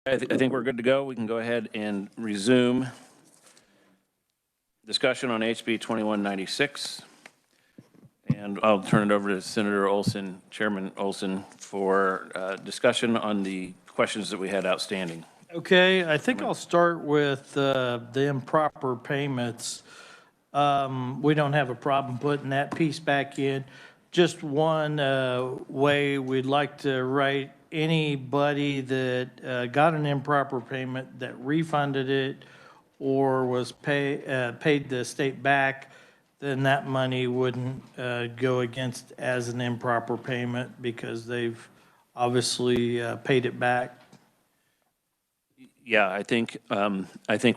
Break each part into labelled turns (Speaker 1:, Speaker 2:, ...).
Speaker 1: I think we're good to go. We can go ahead and resume discussion on HB 2196. And I'll turn it over to Senator Olson, Chairman Olson, for discussion on the questions that we had outstanding.
Speaker 2: Okay, I think I'll start with the improper payments. We don't have a problem putting that piece back in. Just one way we'd like to write anybody that got an improper payment that refunded it or was paid the state back, then that money wouldn't go against as an improper payment because they've obviously paid it back.
Speaker 1: Yeah, I think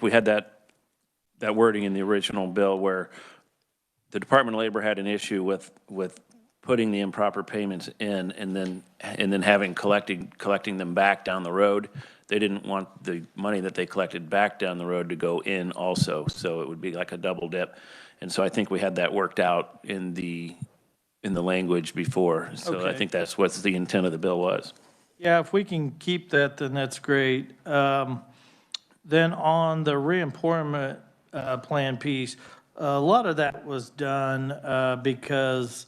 Speaker 1: we had that wording in the original bill where the Department of Labor had an issue with putting the improper payments in and then having collecting them back down the road. They didn't want the money that they collected back down the road to go in also, so it would be like a double dip. And so I think we had that worked out in the language before. So
Speaker 2: Okay.
Speaker 1: I think that's what the intent of the bill was.
Speaker 2: Yeah, if we can keep that, then that's great. Then on the reemployment plan piece, a lot of that was done because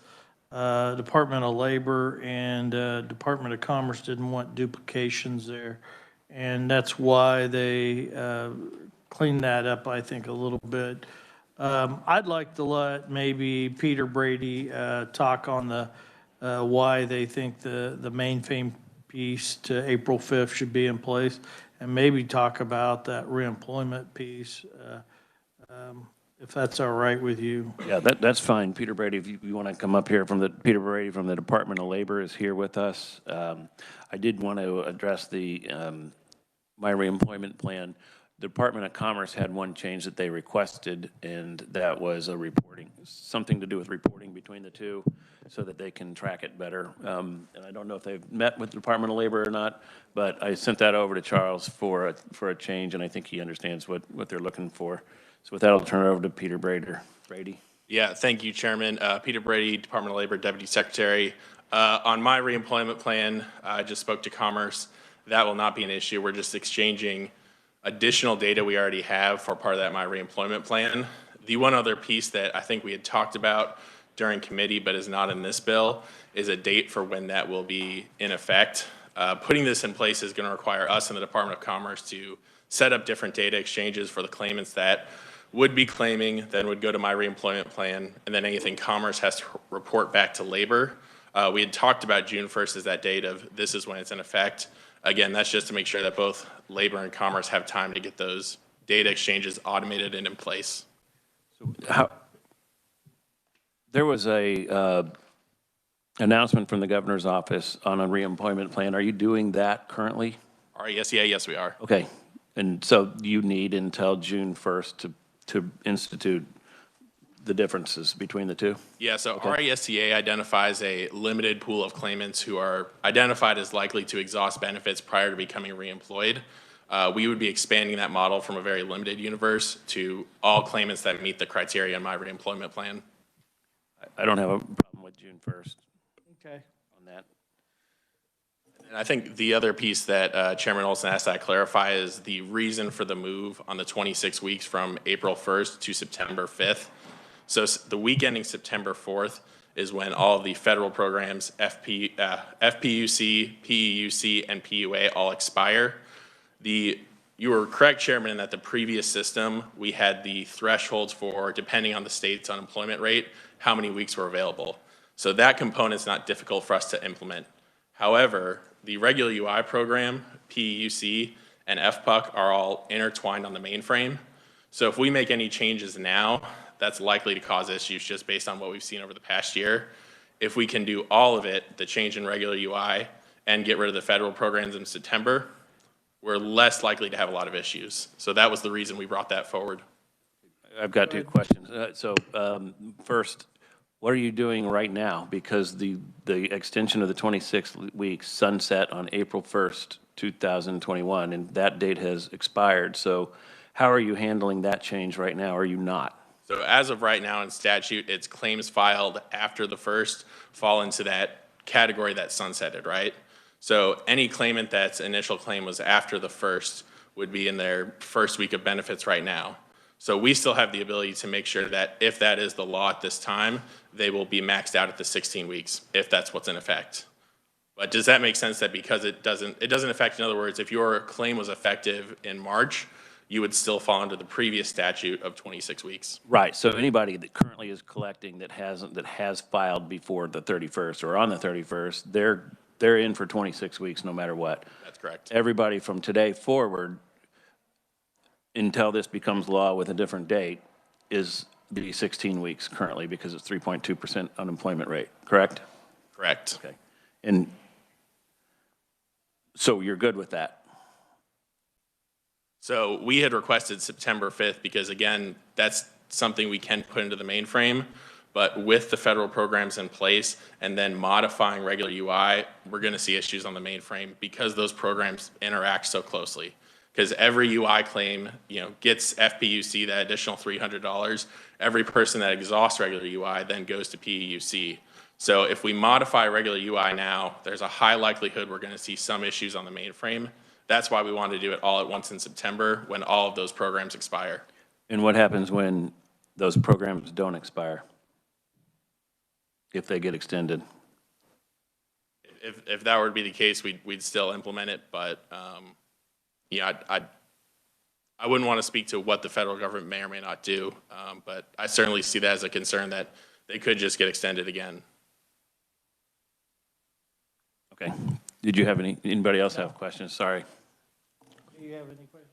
Speaker 2: Department of Labor and Department of Commerce didn't want duplications there. And that's why they cleaned that up, I think, a little bit. I'd like to let maybe Peter Brady talk on the why they think the mainframe piece to April 5th should be in place, and maybe talk about that reemployment piece, if that's all right with you.
Speaker 1: Yeah, that's fine. Peter Brady, if you want to come up here Peter Brady from the Department of Labor is here with us. I did want to address the my reemployment plan. The Department of Commerce had one change that they requested, and that was a reporting, something to do with reporting between the two so that they can track it better. And I don't know if they've met with the Department of Labor or not, but I sent that over to Charles for a change, and I think he understands what they're looking for. So with that, I'll turn it over to Peter Brady.
Speaker 3: Yeah, thank you, Chairman. Peter Brady, Department of Labor, Deputy Secretary. On my reemployment plan, I just spoke to Commerce. That will not be an issue. We're just exchanging additional data we already have for part of that my reemployment plan. The one other piece that I think we had talked about during committee but is not in this bill is a date for when that will be in effect. Putting this in place is going to require us and the Department of Commerce to set up different data exchanges for the claimants that would be claiming, then would go to my reemployment plan, and then anything Commerce has to report back to Labor. We had talked about June 1st as that date of this is when it's in effect. Again, that's just to make sure that both Labor and Commerce have time to get those data exchanges automated and in place.
Speaker 1: So there was a announcement from the governor's office on a reemployment plan. Are you doing that currently?
Speaker 3: Yes, we are.
Speaker 1: Okay. And so you need until June 1st to institute the differences between the two?
Speaker 3: Yeah, so RESCA identifies a limited pool of claimants who are identified as likely to exhaust benefits prior to becoming reemployed. We would be expanding that model from a very limited universe to all claimants that meet the criteria in my reemployment plan.
Speaker 1: I don't have a problem with June 1st.
Speaker 2: Okay.
Speaker 1: On that.
Speaker 3: And I think the other piece that Chairman Olson asked that I clarify is the reason for the move on the 26 weeks from April 1st to September 5th. So the week ending September 4th is when all of the federal programs, FPUC, PEUC, and PUA all expire. You were correct, Chairman, in that the previous system, we had the thresholds for, depending on the state's unemployment rate, how many weeks were available. So that component's not difficult for us to implement. However, the regular UI program, PEUC, and FPUC are all intertwined on the mainframe. So if we make any changes now, that's likely to cause issues just based on what we've seen over the past year. If we can do all of it, the change in regular UI, and get rid of the federal programs in September, we're less likely to have a lot of issues. So that was the reason we brought that forward.
Speaker 1: I've got two questions. First, what are you doing right now? Because the extension of the 26 weeks sunset on April 1st, 2021, and that date has expired. So how are you handling that change right now, or are you not?
Speaker 3: So as of right now in statute, it's claims filed after the first fall into that category that sunsetted, right? So any claimant that's initial claim was after the 1st would be in their first week of benefits right now. So we still have the ability to make sure that if that is the law at this time, they will be maxed out at the 16 weeks, if that's what's in effect. But does that make sense that because it doesn't affect, in other words, if your claim was effective in March, you would still fall under the previous statute of 26 weeks?
Speaker 1: Right, so anybody that currently is collecting that has filed before the 31st or on the 31st, they're in for 26 weeks no matter what.
Speaker 3: That's correct.
Speaker 1: Everybody from today forward, until this becomes law with a different date, is the 16 weeks currently because it's 3.2% unemployment rate, correct?
Speaker 3: Correct.
Speaker 1: Okay. And so you're good with that?
Speaker 3: So we had requested September 5th because, again, that's something we can put into the mainframe. But with the federal programs in place and then modifying regular UI, we're going to see issues on the mainframe because those programs interact so closely. Because every UI claim, gets FPUC, that additional $300. Every person that exhausts regular UI then goes to PEUC. So if we modify regular UI now, there's a high likelihood we're going to see some issues on the mainframe. That's why we wanted to do it all at once in September when all of those programs expire.
Speaker 1: And what happens when those programs don't expire? If they get extended?
Speaker 3: If that were to be the case, we'd still implement it, but I wouldn't want to speak to what the federal government may or may not do, but I certainly see that as a concern that they could just get extended again.
Speaker 1: Okay. Did you have anybody else have questions? Sorry.
Speaker 2: Do you have any questions?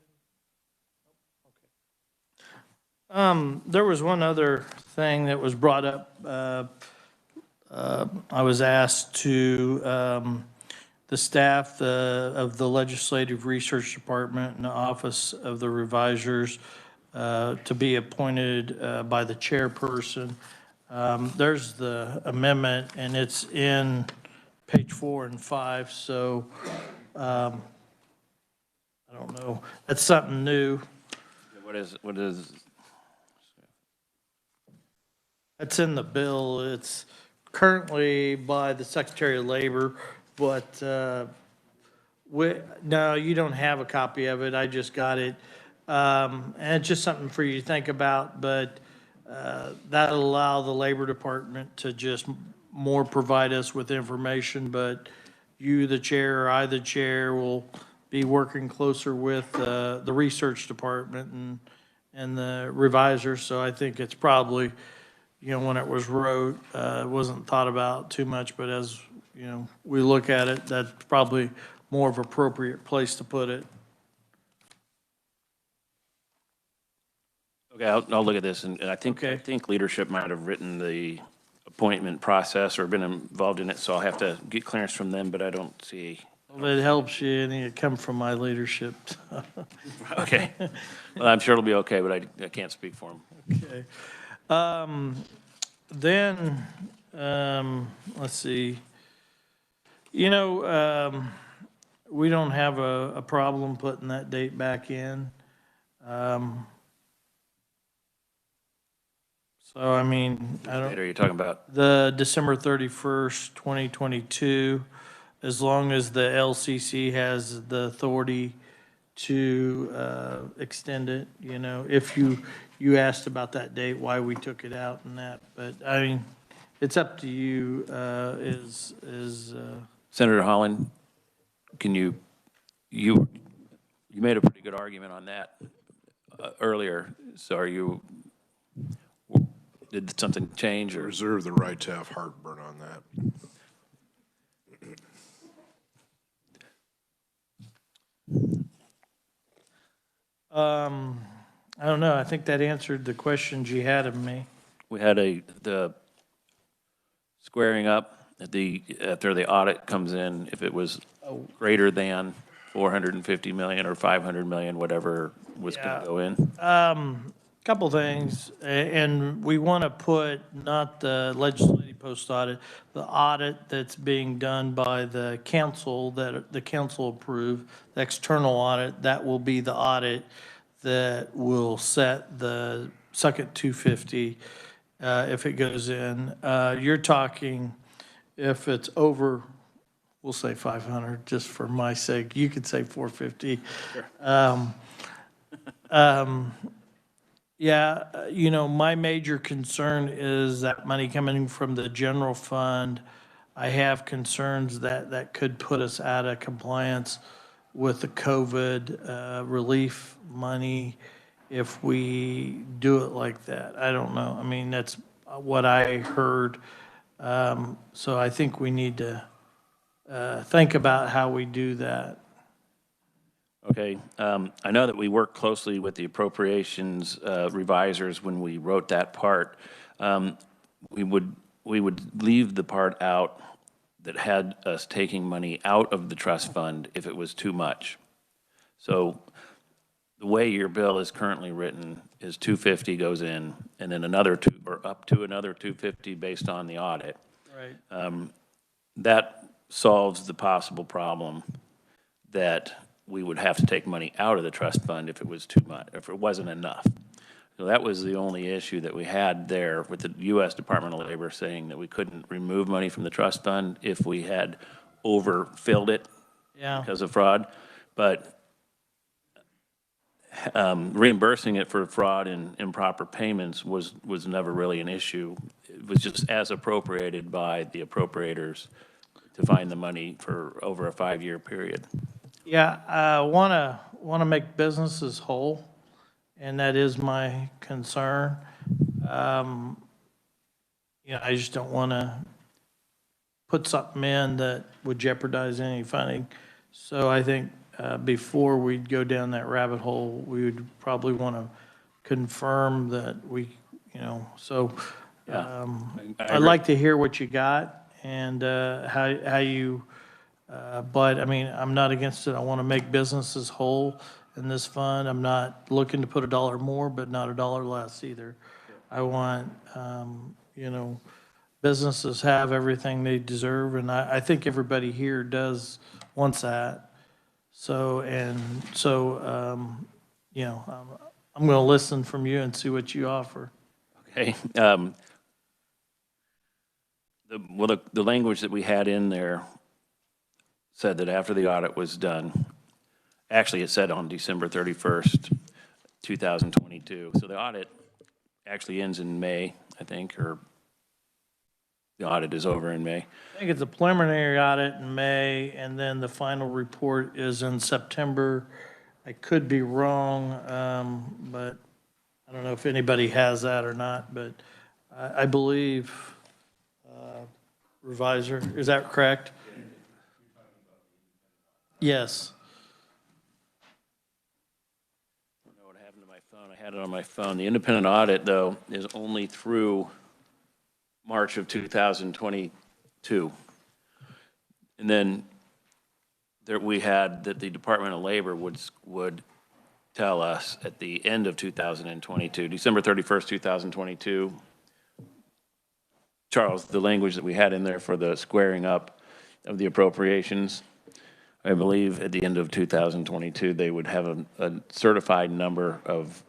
Speaker 2: Okay. There was one other thing that was brought up. I was asked to the staff of the Legislative Research Department and the Office of the Revisers to be appointed by the chairperson. There's the amendment, and it's in page 4 and 5, so I don't know. That's something new.
Speaker 1: What is?
Speaker 2: That's in the bill. It's currently by the Secretary of Labor, but no, you don't have a copy of it. I just got it. And it's just something for you to think about, but that'll allow the Labor Department to just more provide us with information, but you, the chair, or I, the chair, will be working closer with the Research Department and the revisers, so I think it's probably, when it was wrote, it wasn't thought about too much, but as, we look at it, that's probably more of an appropriate place to put it.
Speaker 1: Okay, I'll look at this, and I think leadership might have written the appointment process or been involved in it, so I'll have to get clearance from them, but I don't see.
Speaker 2: Well, it helps you, and it come from my leadership.
Speaker 1: Okay. Well, I'm sure it'll be okay, but I can't speak for them.
Speaker 2: Okay. Then, let's see. We don't have a problem putting that date back in. So, I mean, I don't.
Speaker 1: What are you talking about?
Speaker 2: The December 31st, 2022, as long as the LCC has the authority to extend it, if you asked about that date, why we took it out and that, but I mean, it's up to you,
Speaker 1: Senator Holland, can you made a pretty good argument on that earlier, so did something change or?
Speaker 4: Reserve the right to have heartburn on that.
Speaker 2: I don't know, I think that answered the questions you had of me.
Speaker 1: We had the squaring up after the audit comes in, if it was greater than 450 million or 500 million, whatever was going to go in.
Speaker 2: Couple things, and we want to put not the legislative post audit, the audit that's being done by the council that the council approved, the external audit, that will be the audit that will set the second 250 if it goes in. You're talking if it's over we'll say 500, just for my sake. You could say 450. Yeah, my major concern is that money coming from the general fund. I have concerns that that could put us out of compliance with the COVID relief money if we do it like that. I don't know. I mean, that's what I heard. So I think we need to think about how we do that.
Speaker 1: Okay, I know that we worked closely with the appropriations revisers when we wrote that part. We would leave the part out that had us taking money out of the trust fund if it was too much. So the way your bill is currently written is 250 goes in, and then another two, or up to another 250 based on the audit.
Speaker 2: Right.
Speaker 1: That solves the possible problem that we would have to take money out of the trust fund if it was too much, if it wasn't enough. So that was the only issue that we had there with the U.S. Department of Labor saying that we couldn't remove money from the trust fund if we had overfilled it
Speaker 2: Yeah.
Speaker 1: because of fraud. But reimbursing it for fraud and improper payments was never really an issue. It was just as appropriated by the appropriators to find the money for over a 5-year period.
Speaker 2: Yeah, I want to make businesses whole, and that is my concern. I just don't want to put something in that would jeopardize any funding. So I think before we go down that rabbit hole, we would probably want to confirm that we, so
Speaker 1: Yeah, I
Speaker 2: I'd
Speaker 1: agree.
Speaker 2: like to hear what you got and how you, but I mean, I'm not against it. I want to make businesses whole in this fund. I'm not looking to put $1 more, but not $1 less either. I want, businesses have everything they deserve, and I think everybody here wants that. So, I'm going to listen from you and see what you offer.
Speaker 1: Okay. The language that we had in there said that after the audit was done, actually it said on December 31st, 2022. So the audit actually ends in May, I think, or the audit is over in May.
Speaker 2: I think it's a preliminary audit in May, and then the final report is in September. I could be wrong, but I don't know if anybody has that or not, but I believe, reviser, is that correct? Yes.
Speaker 1: I don't know what happened to my phone. I had it on my phone. The independent audit, though, is only through March of 2022. And then there we had that the Department of Labor would tell us at the end of 2022, December 31st, 2022, Charles, the language that we had in there for the squaring up of the appropriations, I believe at the end of 2022, they would have a certified number of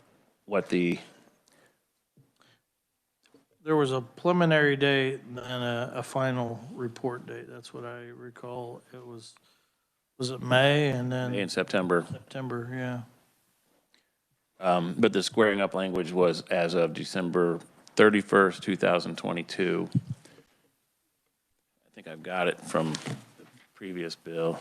Speaker 1: what the,
Speaker 2: There was a preliminary date and a final report date. That's what I recall. It was it May and then
Speaker 1: in September.
Speaker 2: September, yeah.
Speaker 1: But the squaring up language was as of December 31st, 2022. I think I've got it from the previous bill.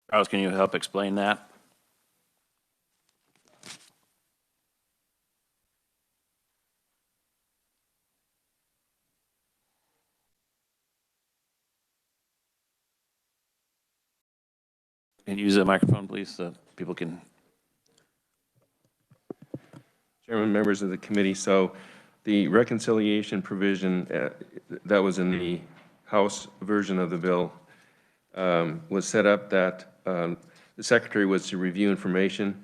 Speaker 1: Charles, can you help explain that? Can you use the microphone, please, so people can?
Speaker 5: Chairman, members of the committee, so the reconciliation provision that was in the House version of the bill was set up that the Secretary was to review information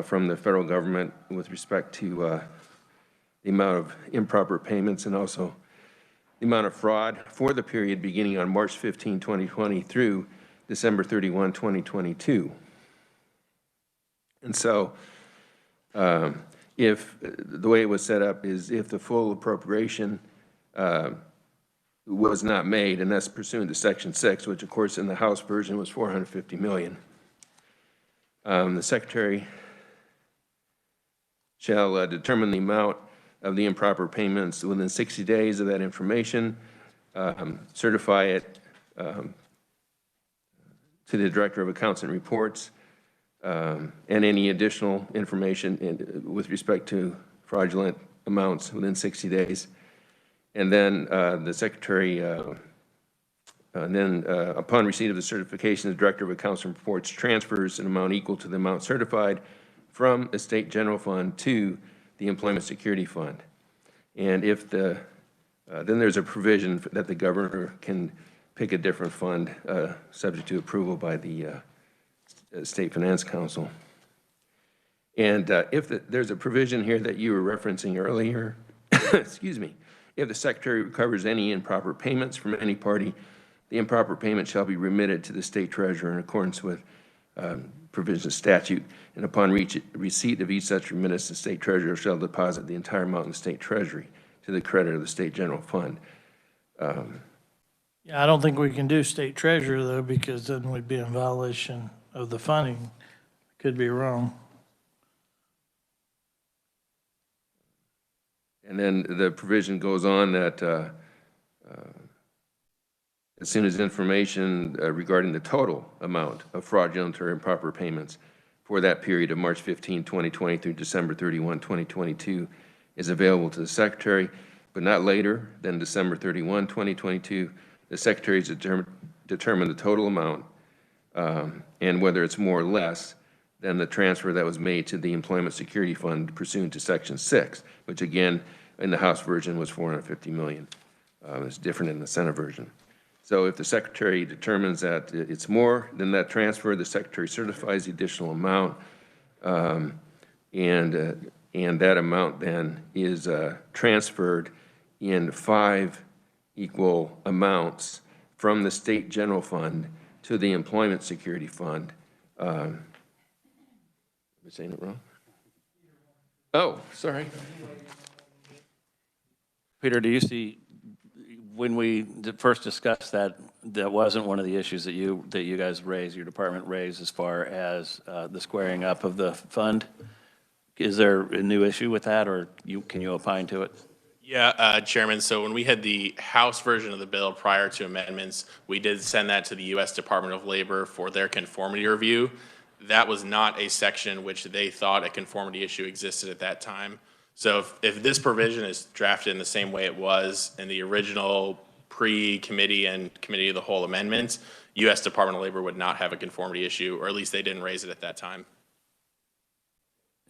Speaker 5: from the federal government with respect to the amount of improper payments and also the amount of fraud for the period beginning on March 15, 2020 through December 31, 2022. And so if the way it was set up is if the full appropriation was not made, and that's pursuant to Section 6, which of course in the House version was $450 million, the Secretary shall determine the amount of the improper payments within 60 days of that information, certify it to the Director of Accounts and Reports, and any additional information with respect to fraudulent amounts within 60 days. And then the Secretary, upon receipt of the certification, the Director of Accounts and Reports transfers an amount equal to the amount certified from the State General Fund to the Employment Security Fund. And if then there's a provision that the governor can pick a different fund subject to approval by the State Finance Council. And if there's a provision here that you were referencing earlier, excuse me, if the Secretary recovers any improper payments from any party, the improper payment shall be remitted to the State Treasurer in accordance with provisions of statute, and upon receipt of each such remittance, the State Treasurer shall deposit the entire amount in the State Treasury to the credit of the State General Fund.
Speaker 2: Yeah, I don't think we can do state treasurer though, because then we'd be in violation of the funding. Could be wrong.
Speaker 5: And then the provision goes on that as soon as information regarding the total amount of fraudulent or improper payments for that period of March 15, 2020 through December 31, 2022 is available to the Secretary, but not later than December 31, 2022, the Secretary is determine the total amount and whether it's more or less than the transfer that was made to the Employment Security Fund pursuant to Section 6, which again, in the House version was $450 million. It's different in the Senate version. So if the Secretary determines that it's more than that transfer, the Secretary certifies the additional amount, and that amount then is transferred in 5 equal amounts from the State General Fund to the Employment Security Fund. Am I saying it wrong? Oh, sorry.
Speaker 1: Peter, do you see, when we first discussed that, that wasn't one of the issues that you guys raised, your department raised, as far as the squaring up of the fund? Is there a new issue with that, or can you opine to it?
Speaker 3: Yeah, Chairman, so when we had the House version of the bill prior to amendments, we did send that to the U.S. Department of Labor for their conformity review. That was not a section which they thought a conformity issue existed at that time. So if this provision is drafted in the same way it was in the original pre-committee and committee of the whole amendments, U.S. Department of Labor would not have a conformity issue, or at least they didn't raise it at that time.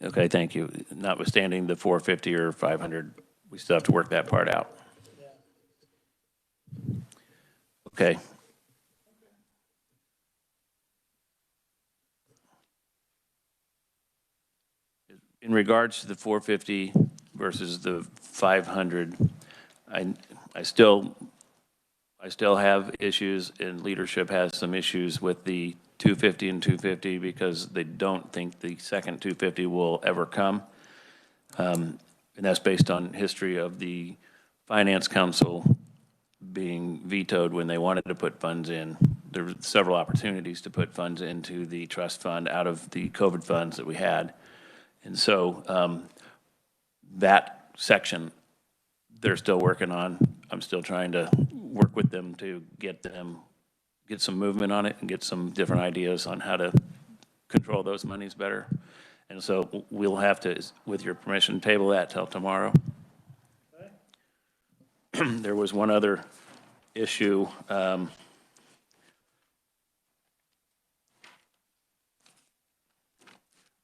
Speaker 1: Okay, thank you. Notwithstanding the 450 or 500, we still have to work that part out. Okay. In regards to the 450 versus the 500, I still have issues, and leadership has some issues with the 250 and 250 because they don't think the second 250 will ever come. And that's based on history of the Finance Council being vetoed when they wanted to put funds in. There were several opportunities to put funds into the trust fund out of the COVID funds that we had. And so that section, they're still working on. I'm still trying to work with them to get some movement on it and get some different ideas on how to control those monies better. And so we'll have to, with your permission, table that till tomorrow. Okay. There was one other issue.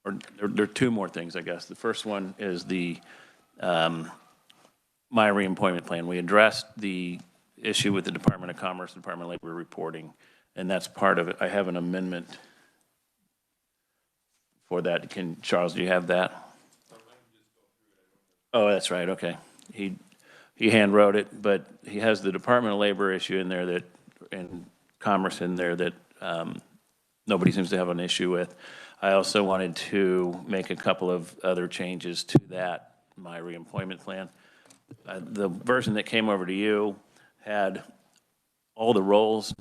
Speaker 1: Or there are 2 more things, I guess. The first one is the my reemployment plan. We addressed the issue with the Department of Commerce, Department of Labor reporting, and that's part of it. I have an amendment for that. Charles, do you have that? Oh, that's right, okay. He he hand wrote it, but he has the Department of Labor issue in there that, and Commerce in there that nobody seems to have an issue with. I also wanted to make a couple of other changes to that, my reemployment plan. The version that came over to you had all the roles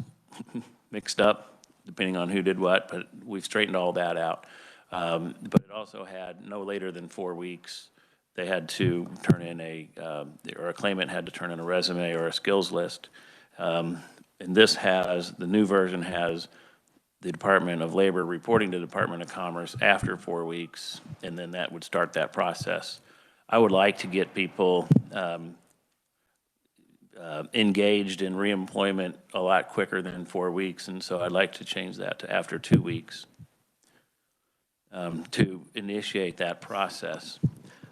Speaker 1: mixed up, depending on who did what, but we've straightened all that out. But it also had no later than 4 weeks. They had to turn in or a claimant had to turn in a resume or a skills list. And the new version has the Department of Labor reporting to the Department of Commerce after 4 weeks, and then that would start that process. I would like to get people engaged in reemployment a lot quicker than 4 weeks, and so I'd like to change that to after 2 weeks to initiate that process.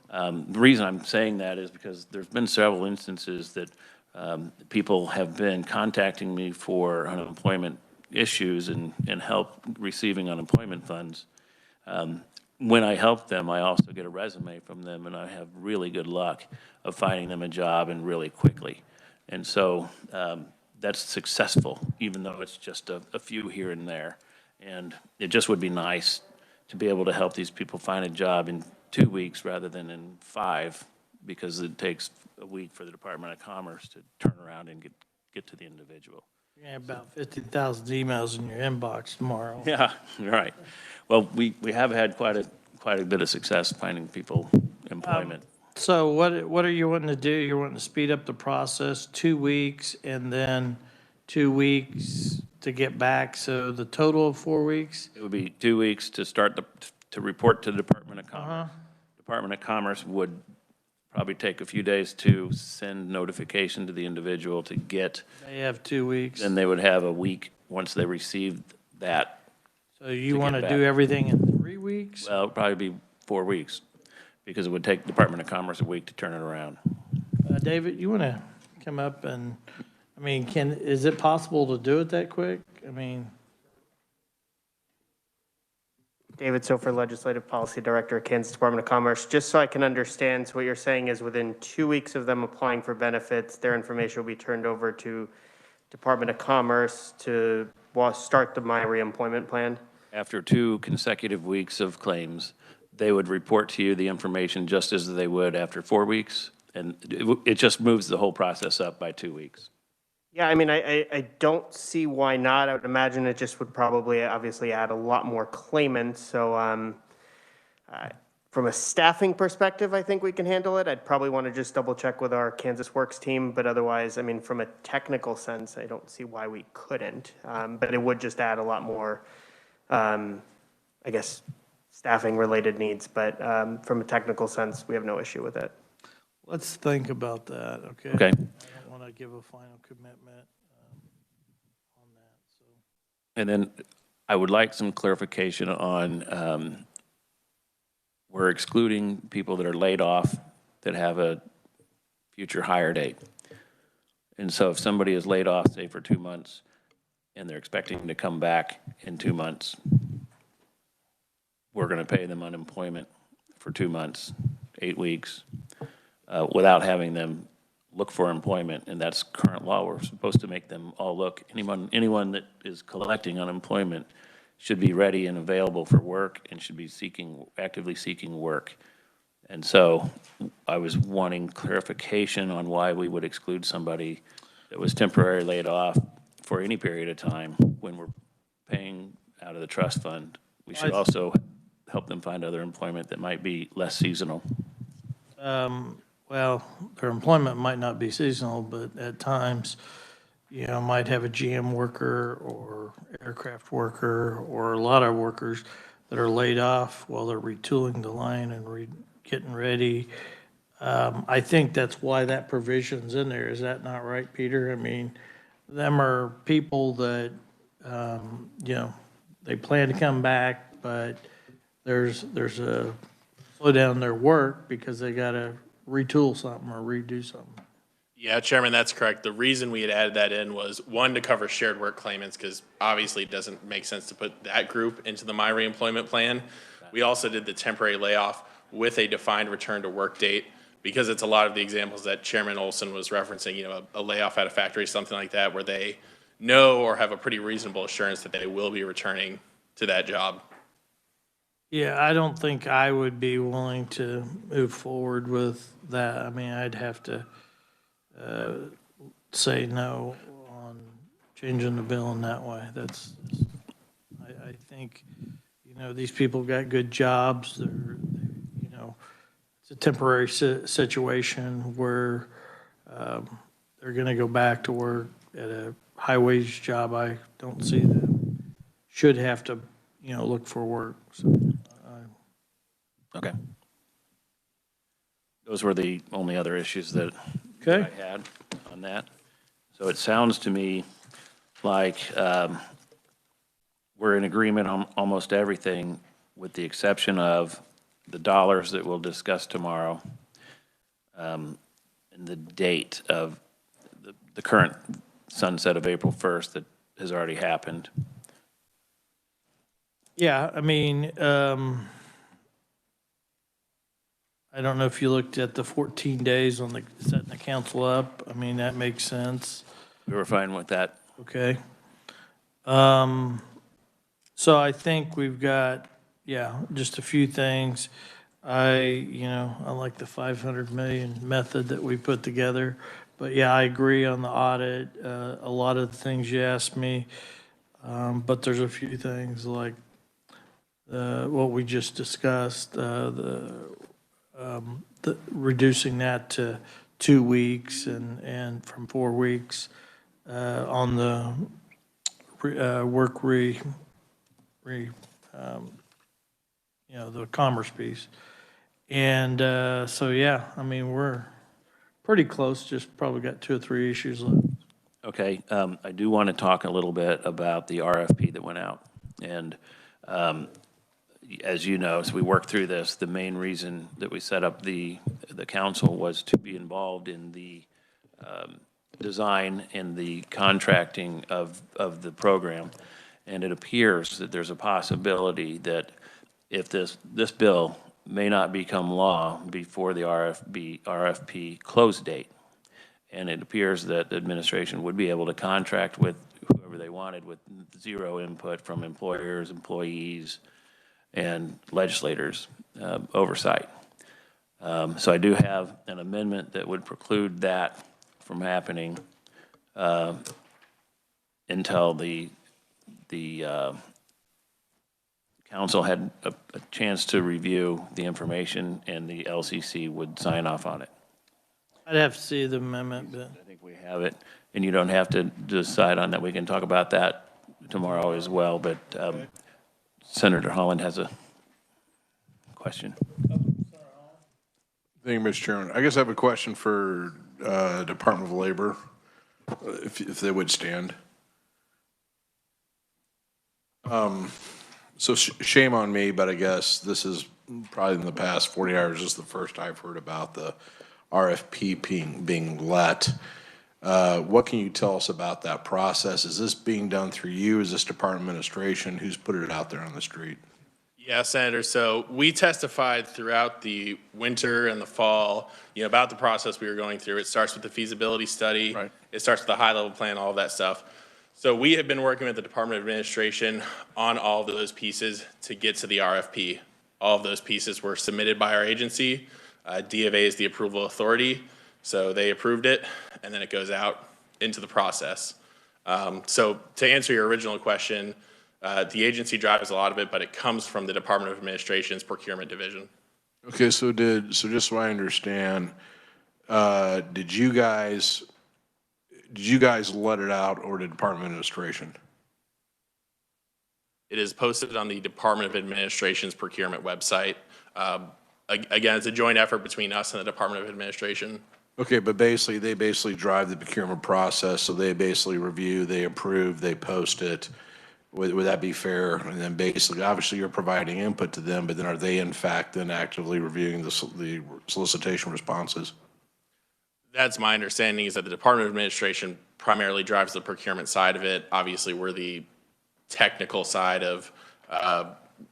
Speaker 1: The reason I'm saying that is because there's been several instances that people have been contacting me for unemployment issues and help receiving unemployment funds. When I help them, I also get a resume from them, and I have really good luck of finding them a job and really quickly. And so that's successful, even though it's just a few here and there. And it just would be nice to be able to help these people find a job in 2 weeks rather than in 5, because it takes a week for the Department of Commerce to turn around and get to the individual.
Speaker 2: You have about 50,000 emails in your inbox tomorrow.
Speaker 1: Yeah, right. Well, we have had quite a bit of success finding people employment.
Speaker 2: So what are you wanting to do? You're wanting to speed up the process, 2 weeks, and then 2 weeks to get back, so the total of 4 weeks?
Speaker 1: It would be 2 weeks to start to report to the Department of Commerce. Department of Commerce would probably take a few days to send notification to the individual to get.
Speaker 2: They have 2 weeks.
Speaker 1: Then they would have a week once they received that.
Speaker 2: So you
Speaker 1: to
Speaker 2: want to
Speaker 1: get
Speaker 2: do
Speaker 1: back.
Speaker 2: everything in 3 weeks?
Speaker 1: Well, it'd probably be 4 weeks, because it would take Department of Commerce a week to turn it around.
Speaker 2: David, you want to come up and, I mean, is it possible to do it that quick? I mean,
Speaker 6: David Sofer, Legislative Policy Director at Kansas Department of Commerce. Just so I can understand, so what you're saying is within 2 weeks of them applying for benefits, their information will be turned over to Department of Commerce to start the My Reemployment Plan?
Speaker 1: After 2 consecutive weeks of claims, they would report to you the information just as they would after 4 weeks, and it just moves the whole process up by 2 weeks.
Speaker 6: Yeah, I mean, I don't see why not. I would imagine it just would probably obviously add a lot more claimants. So from a staffing perspective, I think we can handle it. I'd probably want to just double check with our Kansas Works team, but otherwise, I mean, from a technical sense, I don't see why we couldn't. But it would just add a lot more, I guess, staffing related needs. But from a technical sense, we have no issue with it.
Speaker 2: let's think about that, okay?
Speaker 1: Okay.
Speaker 2: I don't want to give a final commitment on that, so.
Speaker 1: And then I would like some clarification on, we're excluding people that are laid off that have a future hire date. And so if somebody is laid off, say, for 2 months, and they're expecting to come back in 2 months, we're going to pay them unemployment for 2 months, 8 weeks, without having them look for employment, and that's current law. We're supposed to make them all look. Anyone that is collecting unemployment should be ready and available for work and should be actively seeking work. And so I was wanting clarification on why we would exclude somebody that was temporarily laid off for any period of time when we're paying out of the trust fund. We should also help them find other employment that might be less seasonal.
Speaker 2: Well, their employment might not be seasonal, but at times, you know, might have a GM worker or aircraft worker or a lot of workers that are laid off while they're retooling the line and getting ready. I think that's why that provision's in there. Is that not right, Peter? I mean, them are people that, you know, they plan to come back, but there's a slowdown in their work because they got to retool something or redo something.
Speaker 3: Yeah, Chairman, that's correct. The reason we had added that in was, one, to cover shared work claimants, because obviously it doesn't make sense to put that group into the My Reemployment Plan. We also did the temporary layoff with a defined return to work date, because it's a lot of the examples that Chairman Olson was referencing, you know, a layoff at a factory, something like that, where they know or have a pretty reasonable assurance that they will be returning to that job.
Speaker 2: Yeah, I don't think I would be willing to move forward with that. I mean, I'd have to say no on changing the bill in that way. That's, I think, you know, these people got good jobs. They're, you know, it's a temporary situation where they're going to go back to work at a high-wage job. I don't see them should have to, you know, look for work. So,
Speaker 1: Okay. Those were the only other issues that
Speaker 2: okay.
Speaker 1: I had on that. So it sounds to me like we're in agreement on almost everything, with the exception of the dollars that we'll discuss tomorrow, and the date of the current sunset of April 1st that has already happened.
Speaker 2: Yeah, I mean, I don't know if you looked at the 14 days on the setting the council up. I mean, that makes sense.
Speaker 1: We were fine with that.
Speaker 2: Okay. So I think we've got, yeah, just a few things. You know, I like the 500 million method that we put together. But yeah, I agree on the audit. A lot of the things you asked me. But there's a few things like what we just discussed, the reducing that to 2 weeks and from 4 weeks on the work you know, the commerce piece. And so, yeah, I mean, we're pretty close, just probably got 2 or 3 issues left.
Speaker 1: Okay, I do want to talk a little bit about the RFP that went out. And as you know, as we work through this, the main reason that we set up the council was to be involved in the design and the contracting of the program. And it appears that there's a possibility that if this bill may not become law before the RFP close date, and it appears that the administration would be able to contract with whoever they wanted with zero input from employers, employees, and legislators' oversight. So I do have an amendment that would preclude that from happening until the council had a chance to review the information and the LCC would sign off on it.
Speaker 2: I'd have to see the amendment, but
Speaker 1: I think we have it, and you don't have to decide on that. We can talk about that tomorrow as well, but Senator Holland has a question.
Speaker 4: Thank you, Mr. Chairman. I guess I have a question for Department of Labor, if they would stand. So shame on me, but I guess this is probably in the past 40 hours, this is the first I've heard about the RFP being let. What can you tell us about that process? Is this being done through you? Is this department administration? Who's put it out there on the street?
Speaker 3: Yeah, Senator. So we testified throughout the winter and the fall, you know, about the process we were going through. It starts with the feasibility study.
Speaker 4: Right.
Speaker 3: It starts with the high-level plan, all of that stuff. So we have been working with the Department of Administration on all of those pieces to get to the RFP. All of those pieces were submitted by our agency. D of A is the approval authority, so they approved it, and then it goes out into the process. So to answer your original question, the agency drives a lot of it, but it comes from the Department of Administration's procurement division.
Speaker 4: Okay, so just so I understand, did you guys let it out, or did Department of Administration?
Speaker 3: It is posted on the Department of Administration's procurement website. Again, it's a joint effort between us and the Department of Administration.
Speaker 4: Okay, but basically, they drive the procurement process, so they basically review, they approve, they post it. Would that be fair? And then basically, obviously, you're providing input to them, but then are they in fact then actively reviewing the solicitation responses?
Speaker 3: That's my understanding, is that the Department of Administration primarily drives the procurement side of it. Obviously, we're the technical side of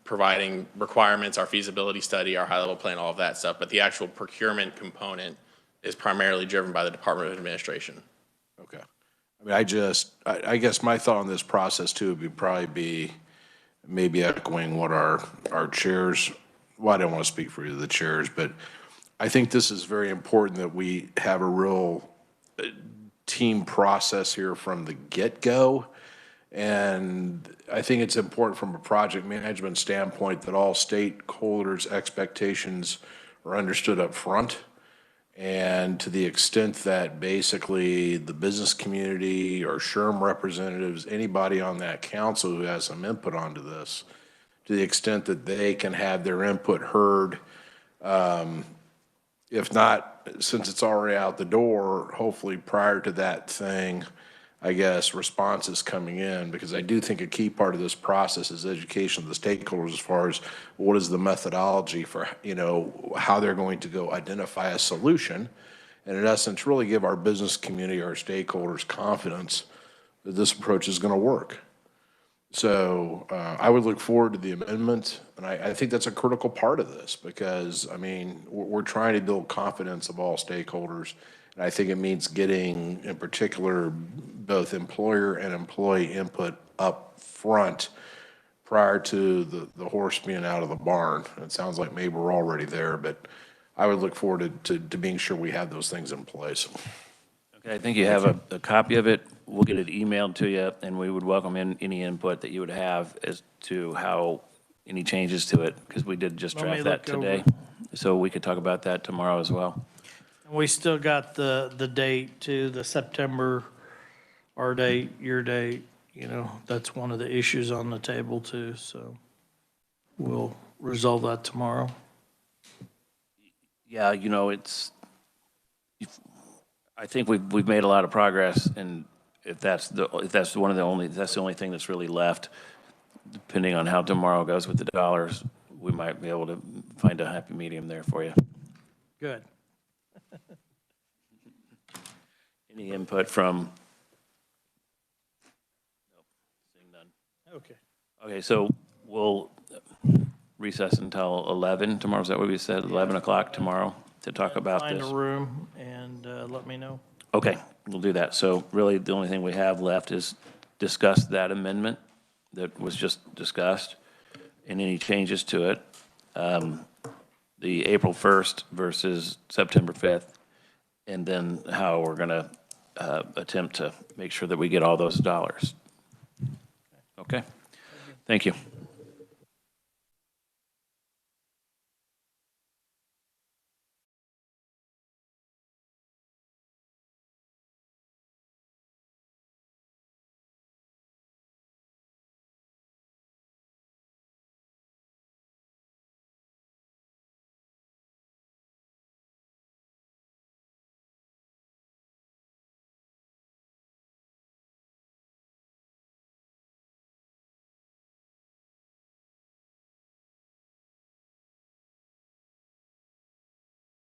Speaker 3: providing requirements, our feasibility study, our high-level plan, all of that stuff. But the actual procurement component is primarily driven by the Department of Administration.
Speaker 4: Okay. I mean, I guess my thought on this process too would probably be maybe echoing what our chairs, well, I don't want to speak for either of the chairs, but I think this is very important that we have a real team process here from the get-go. And I think it's important from a project management standpoint that all stakeholders' expectations are understood up front. And to the extent that basically the business community or SHRM representatives, anybody on that council who has some input onto this, to the extent that they can have their input heard, if not, since it's already out the door, hopefully prior to that thing, I guess, responses coming in, because I do think a key part of this process is education of the stakeholders as far as what is the methodology for, how they're going to go identify a solution, and in essence, really give our business community, our stakeholders confidence that this approach is going to work. So I would look forward to the amendment, and I think that's a critical part of this because, I mean, we're trying to build confidence of all stakeholders, and I think it means getting, in particular, both employer and employee input up front prior to the horse being out of the barn. It sounds like maybe we're already there, but I would look forward to being sure we have those things in place.
Speaker 1: Okay, I think you have a copy of it. We'll get it emailed to you, and we would welcome any input that you would have as to how any changes to it, because we did just
Speaker 2: Let me
Speaker 1: draft that
Speaker 2: look
Speaker 1: today. So we could talk about that tomorrow as well.
Speaker 2: We still got the date to the September, our date, your date, that's one of the issues on the table too, so we'll resolve that tomorrow.
Speaker 1: Yeah, I think we've made a lot of progress, and if that's the only thing that's really left, depending on how tomorrow goes with the dollars, we might be able to find a happy medium there for you.
Speaker 2: Good.
Speaker 1: Any input from? Nope, seeing none.
Speaker 2: Okay.
Speaker 1: Okay, so we'll recess until 11 tomorrow. Is that what we said? 11 o'clock tomorrow to talk about
Speaker 2: Find
Speaker 1: this?
Speaker 2: a room and let me know.
Speaker 1: Okay, we'll do that. So really, the only thing we have left is discuss that amendment that was just discussed and any changes to it. The April 1st versus September 5th, and then how we're going to attempt to make sure that we get all those dollars. Okay? Thank you.